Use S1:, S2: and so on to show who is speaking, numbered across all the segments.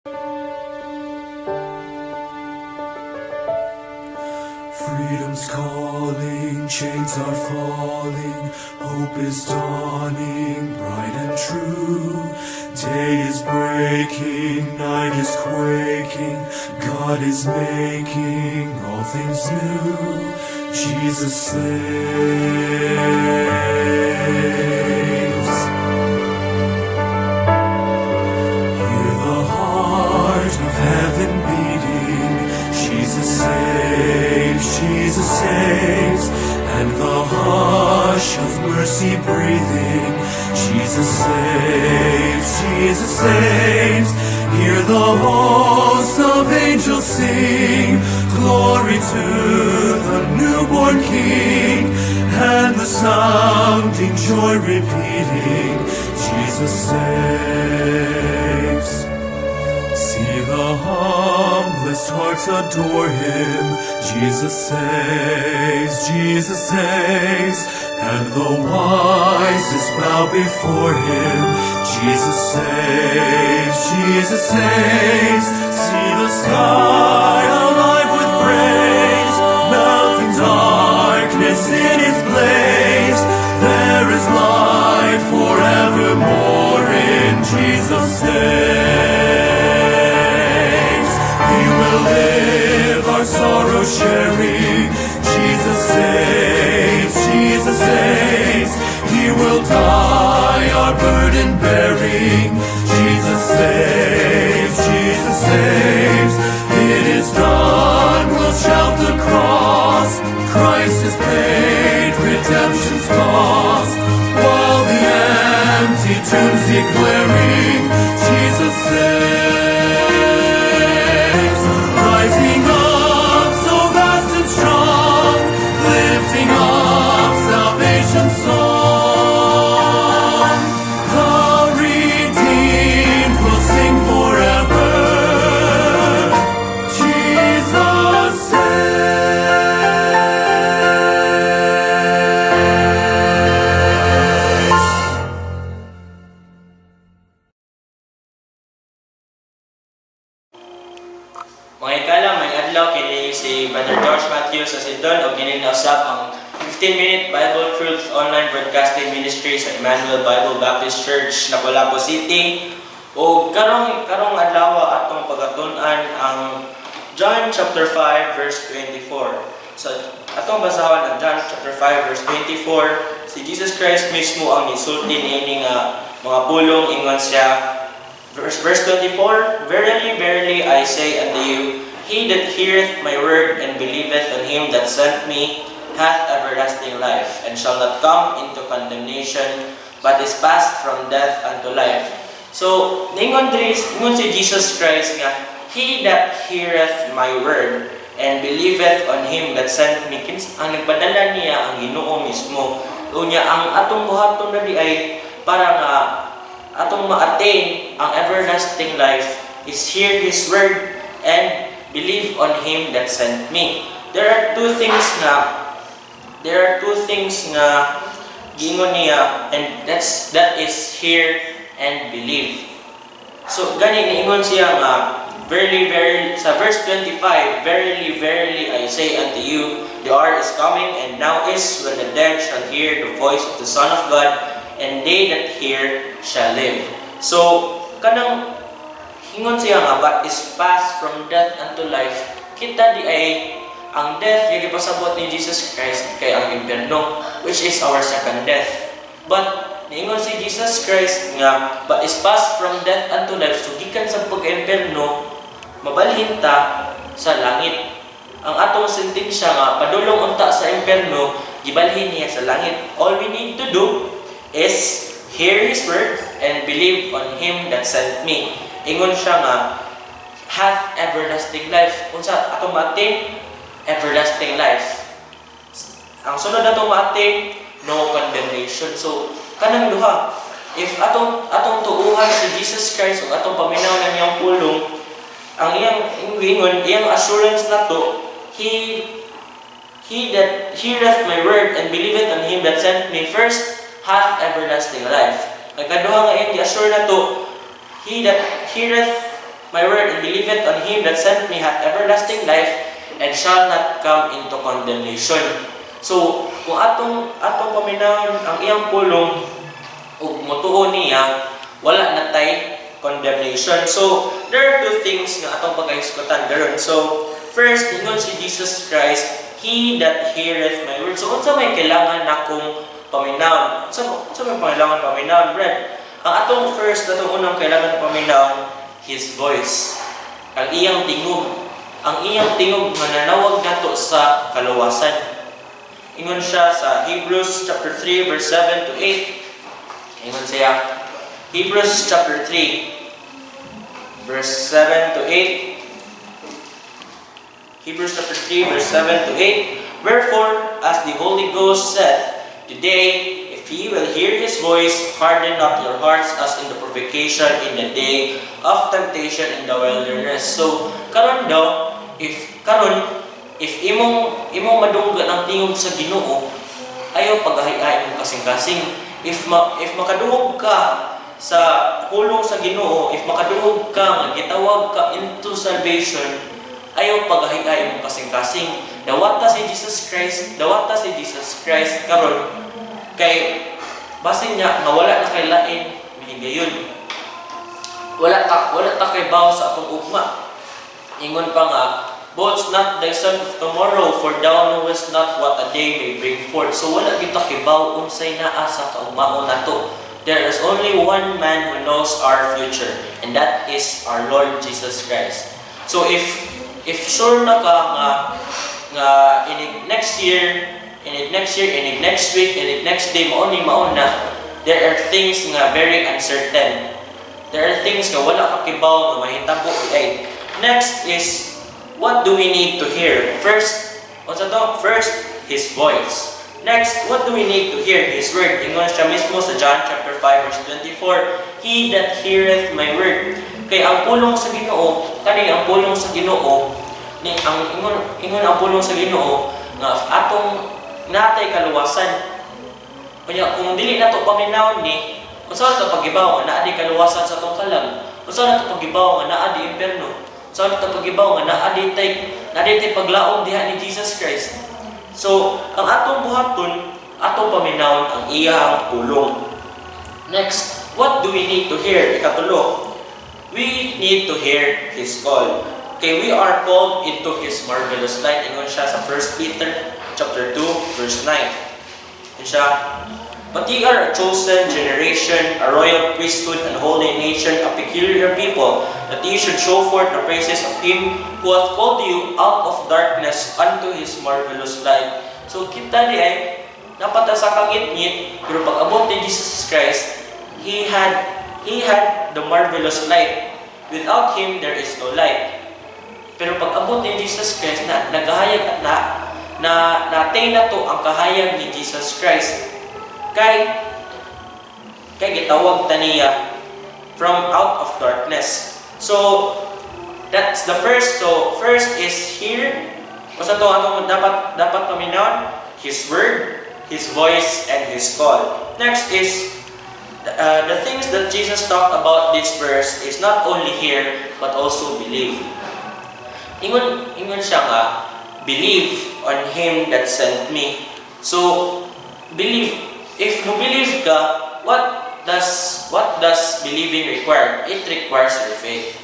S1: Freedom's calling, chains are falling, hope is dawning, bright and true. Day is breaking, night is quaking, God is making all things new. Jesus saves. Hear the heart of heaven beating, Jesus saves, Jesus saves, and the hush of mercy breathing, Jesus saves, Jesus saves. Hear the hosts of angels sing, glory to the newborn King, and the sounding joy repeating, Jesus saves. See the humblest hearts adore Him, Jesus saves, Jesus saves, and the wisest bow before Him, Jesus saves, Jesus saves. See the sky alive with praise, melting darkness in its blaze. There is light forevermore in Jesus saves. We will live our sorrow sharing, Jesus saves, Jesus saves. He will die our burden bearing, Jesus saves, Jesus saves. It is done, we'll shout the cross, Christ has paid redemption's cost, while the empty tombs declaring, Jesus saves. Rising up so vast and strong, lifting up salvation's song. The redeemed will sing forever, Jesus saves.
S2: Mga ikala, may adlaw kini si Brother George Matthew sa Sacedon o gininausap ang 15-minute Bible Truth online broadcasting ministry sa Emmanuel Bible Baptist Church, Lapulapu City. O karong adlaw atong pagatunan ang John chapter 5 verse 24. So atong basahon ang John chapter 5 verse 24. Si Jesus Christ mismo ang nisulti niini nga mga pulong, ingon siya. Verse 24, Verily, verily, I say unto you, he that heareth my word and believeth on him that sent me hath everlasting life, and shall not come into condemnation, but is passed from death unto life. So, ningon si Jesus Christ nga, he that heareth my word and believeth on him that sent me, ang nagpadala niya ang Ginoo mismo. Unya, ang atong buhaton dali ay para nga atong ma-attain ang everlasting life is hear His word and believe on Him that sent me. There are two things nga gingon niya, and that is hear and believe. So gani niingon siya nga verily, verily, sa verse 25, Verily, verily, I say unto you, the hour is coming, and now is, when the dead shall hear the voice of the Son of God, and they that hear shall live. So, kanang hingon siya nga, but is passed from death unto life. Kita di ay ang death yung ipasabot ni Jesus Christ kay ang impyerno, which is our second death. But niingon si Jesus Christ nga, but is passed from death unto life. So, gikan sa pagka-impyerno, mabalhin ta sa langit. Ang atong sentensya nga, padulong unta sa impyerno, gibalhin niya sa langit. All we need to do is hear His word and believe on Him that sent me. Ingon siya nga, hath everlasting life. Unsa atong ma-attain? Everlasting life. Ang sunod atong ma-attain, no condemnation. So, kanang duha, if atong tuuhan si Jesus Christ o atong paminaw ng iyang pulong, ang iyang ingon, iyang assurance na to, He that heareth my word and believeth on Him that sent me first, hath everlasting life. Ang kaduha nga iyang i-assure na to, he that heareth my word and believeth on him that sent me hath everlasting life, and shall not come into condemnation. So, kung atong paminawon ang iyang pulong ug motuo niya, wala na tay condemnation. So, there are two things nga atong pagkahisgutan daron. So, first, ingon si Jesus Christ, he that heareth my word. So, unsa may kailangan nakong paminawon? Unsa may kailangan paminawon, Brad? Ang atong unang kailangan paminawon, his voice. Ang iyang tingog. Ang iyang tingog nga nanawag nato sa kaluwasan. Ingon siya sa Hebrews chapter 3 verse 7 to 8. Ingon siya, Hebrews chapter 3 verse 7 to 8. Hebrews chapter 3 verse 7 to 8. Wherefore, as the Holy Ghost saith, today, if ye will hear his voice, harden not your hearts as in the provocation in the day of temptation in the wilderness. So, karon daw, if imong madunggan ang tingog sa Ginoo, ayaw paghahay-ay mo kasing-kasing. If makaduhog ka sa pulong sa Ginoo, if makaduhog ka nga gitawag ka into salvation, ayaw paghahay-ay mo kasing-kasing. Dawata si Jesus Christ karon kay basin niya nga wala na kay lain mihigayon. Wala ta kay baw sa atong ugma. Ingon pa nga, boast not thyself of tomorrow, for thou knowest not what a day may bring forth. So wala kita kibaw unsay naa sa kaugmaon nato. There is only one man who knows our future, and that is our Lord Jesus Christ. So if sure na ka nga in next year, in next week, in next day, maon na, there are things nga very uncertain. There are things nga wala ka kibaw nga mahitabo ay. Next is, what do we need to hear? First, his voice. Next, what do we need to hear? His word. Ingon siya mismo sa John chapter 5 verse 24, he that heareth my word. Kay ang pulong sa Ginoo, ang pulong sa Ginoo, ingon ang pulong sa Ginoo nga atong natay kaluwasan. Kanya kung dili nato paminawon ni, unsa nato pagibaw nga naa di kaluwasan sa atong kalag? Unsa nato pagibaw nga naa di impierno? So, ito pagibaw nga naaditay paglaom diha ni Jesus Christ. So, ang atong buhaton, atong paminawon ang iyang pulong. Next, what do we need to hear? Ikatulo, we need to hear his call. Okay, we are called into his marvelous light. Ingon siya sa 1 Peter chapter 2 verse 9. Ingon siya, but ye are a chosen generation, a royal priesthood, and holy nation, a peculiar people, that ye should show forth the praises of him who hath called you out of darkness unto his marvelous light. So kita di ay napata sa kangit-ngit, pero pag abot ni Jesus Christ, he had the marvelous light. Without him, there is no light. Pero pag abot ni Jesus Christ, nagahayag na natay na to ang kahayag ni Jesus Christ. Kay gitawag ta niya from out of darkness. So that's the first. So first is here. Basta to atong dapat paminawon, his word, his voice, and his call. Next is the things that Jesus talked about this verse is not only here but also believe. Ingon siya nga, believe on him that sent me. So believe. If you believe ka, what does believing require? It requires your faith.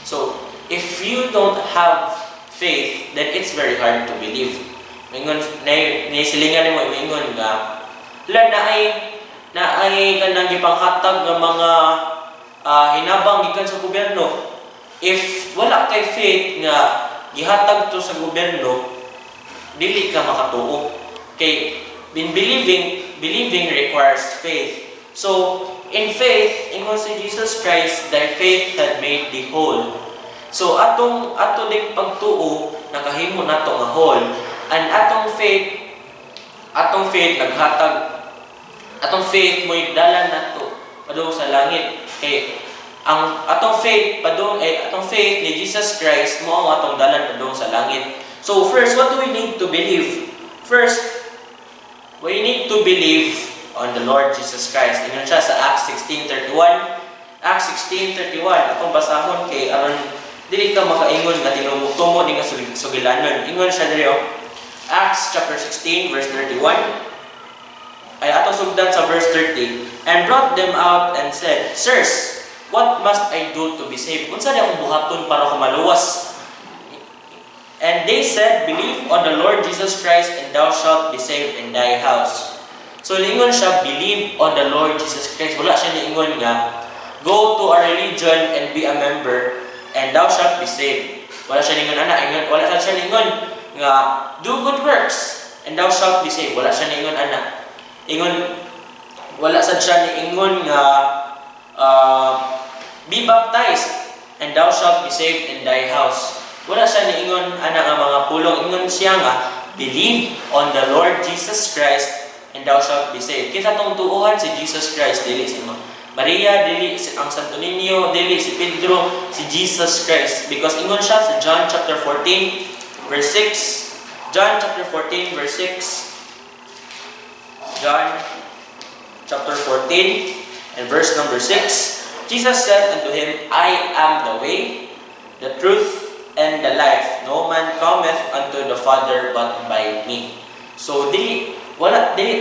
S2: So, if you don't have faith, then it's very hard to believe. Mingon, silingan mo, mingon nga, naay kanang gipanghatag ng mga hinabang gikan sa gobyerno. If wala kay faith nga gihatag to sa gobyerno, dili ka makatuo. Kay believing requires faith. So, in faith, ingon si Jesus Christ, thy faith had made thee whole. So, ato ding pagtuo, nakahimo nato nga whole. And atong faith naghatag, atong faith mo'y dalan nato padung sa langit. Kay ang atong faith ni Jesus Christ mo ang atong dalan padung sa langit. So, first, what do we need to believe? First, we need to believe on the Lord Jesus Christ. Ingon siya sa Acts 16:31. Acts 16:31. Akong basahon kay aron dili ka makaingon nga tinumutumo ni nga sugilanon. Ingon siya diri oh. Acts chapter 16 verse 31. Ay ato sugdan sa verse 30. And brought them out and said, Sirs, what must I do to be saved? Unsa di akong buhaton para ko maluwas? And they said, Believe on the Lord Jesus Christ, and thou shalt be saved in thy house. So niingon siya, believe on the Lord Jesus Christ. Wala siya niingon nga, go to a religion and be a member, and thou shalt be saved. Wala siya niingon, wala siya niingon nga, do good works, and thou shalt be saved. Wala siya niingon, Ingon, wala sad siya niingon nga, be baptized, and thou shalt be saved in thy house. Wala siya niingon, nga mga pulong. Ingon siya nga, believe on the Lord Jesus Christ, and thou shalt be saved. Kinsa tong tuuhan si Jesus Christ, dili si Maria, dili si ang Santo Niño, dili si Pedro, si Jesus Christ. Because ingon siya sa John chapter 14 verse 6. John chapter 14 verse 6. John chapter 14 and verse number 6. Jesus said unto him, I am the way, the truth, and the life. No man cometh unto the Father but by me. So dili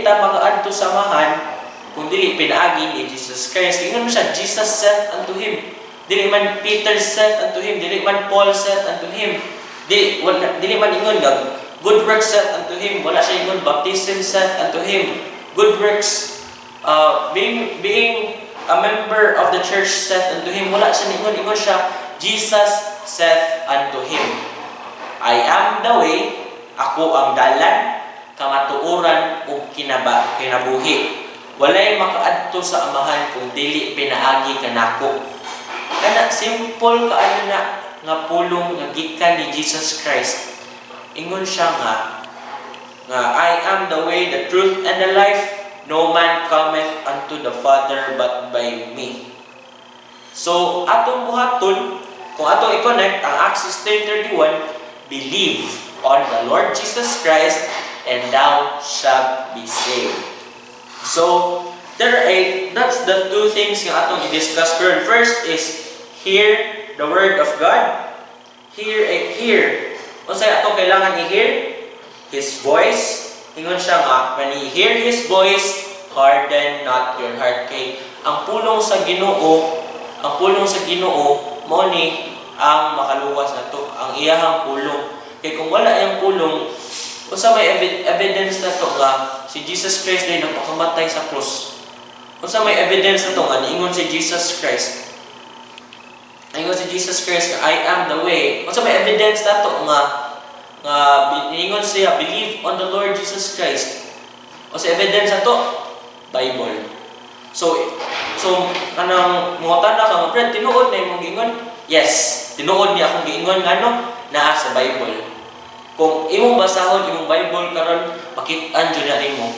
S2: ta makaadto samahan kung dili pinaagi ni Jesus Christ. Ingon mo siya, Jesus said unto him. Dili man Peter said unto him, dili man Paul said unto him. Dili man ingon nga good works said unto him. Wala siya ingon baptism said unto him. Good works, being a member of the church said unto him. Wala siya ingon siya, Jesus said unto him, I am the way, ako ang dalan, kamatuoran ug kinabuhi. Walay makaadto sa amahan kung dili pinaagi kanako. Kana simple kaayo na nga pulong nga gikan ni Jesus Christ. Ingon siya nga I am the way, the truth, and the life. No man cometh unto the Father but by me. So atong buhaton, kung atong i-connect ang Acts 16:31, believe on the Lord Jesus Christ, and thou shalt be saved. So, that's the two things nga atong i-discuss current. First is, hear the Word of God. Hear. Unsay atong kailangan i-hear? His voice. Ingon siya nga, when you hear His voice, harden not your heart. Kay ang pulong sa Ginoo, mo ni ang makaluwas na to, ang iyahang pulong. Kay kung wala yung pulong, unsa may evidence na to nga si Jesus Christ ay napakamatay sa krus. Unsa may evidence na to nga niingon si Jesus Christ. Ingon si Jesus Christ nga I am the way. Unsa may evidence na to nga niingon siya believe on the Lord Jesus Christ. Unsa evidence na to? Bible. So kanang muotan na ka, friend, tinuod na imong giingon? Yes, tinuod niya akong giingon ngano naa sa Bible. Kung imong basahon imong Bible karon, makit-an jud na nimo.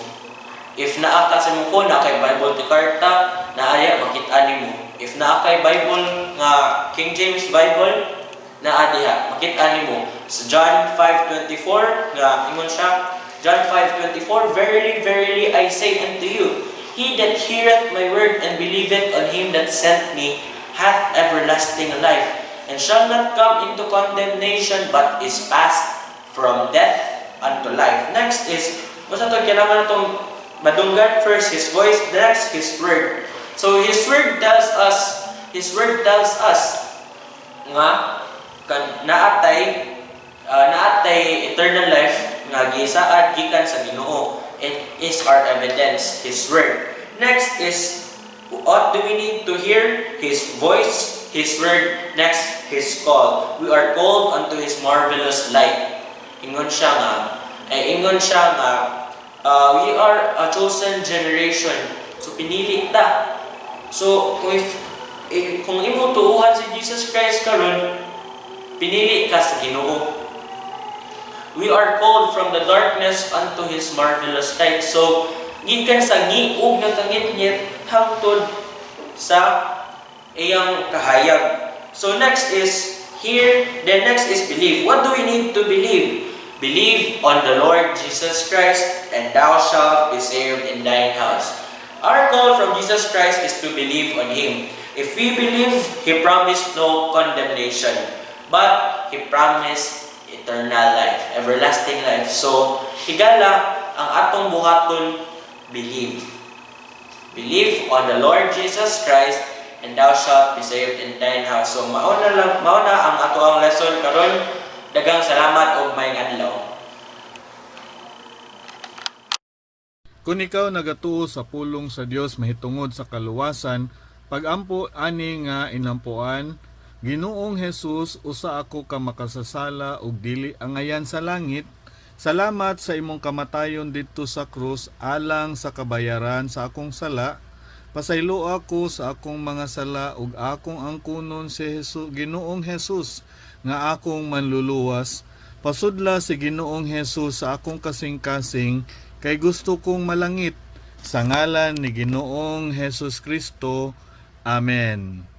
S2: If naa ka sa imong phone, naa kay Bible ti karta, naaya makit-an nimo. If naa kay Bible nga King James Bible, naa diha makit-an nimo. Sa John 5:24 nga ingon siya, John 5:24, Verily, verily, I say unto you, he that heareth my word and believeth on him that sent me hath everlasting life, and shall not come into condemnation, but is passed from death unto life. Next is, basta ito, kailangan itong madunggan. First, His voice. Next, His word. So, His word tells us nga, naatay eternal life nga gisaad gikan sa Ginoo. It is our evidence, His word. Next is, what do we need to hear? His voice, His word. Next, His call. We are called unto His marvelous light. Ingon siya nga, we are a chosen generation. So, pinili ta. So, kung imo tuuhan si Jesus Christ karon, pinili ka sa Ginoo. We are called from the darkness unto His marvelous light. So, gikan sa ngiog nga kangit-ngit hangtod sa iyang kahayag. So next is hear, then next is believe. What do we need to believe? Believe on the Lord Jesus Christ, and thou shalt be saved in thine house. Our call from Jesus Christ is to believe on Him. If we believe, He promised no condemnation, but He promised eternal life, everlasting life. So, higala ang atong buhaton, believe. Believe on the Lord Jesus Christ, and thou shalt be saved in thine house. So, mauna ang ato ang lesson karon. Dagang salamat o may adlaw.
S3: Kung ikaw nagatuo sa pulong sa Dios mahitungod sa kaluwasan, pagampo ani nga inampuan, Ginoong Hesus, usa ako ka makasasala ug dili angayan sa langit. Salamat sa imong kamatayon didto sa krus alang sa kabayaran sa akong sala. Pasaylo ako sa akong mga sala ug akong angkunon si Ginoong Hesus nga akong manluluwas. Pasudla si Ginoong Hesus sa akong kasing-kasing kay gusto kong malangit. Sa ngalan ni Ginoong Hesus Kristo. Amen.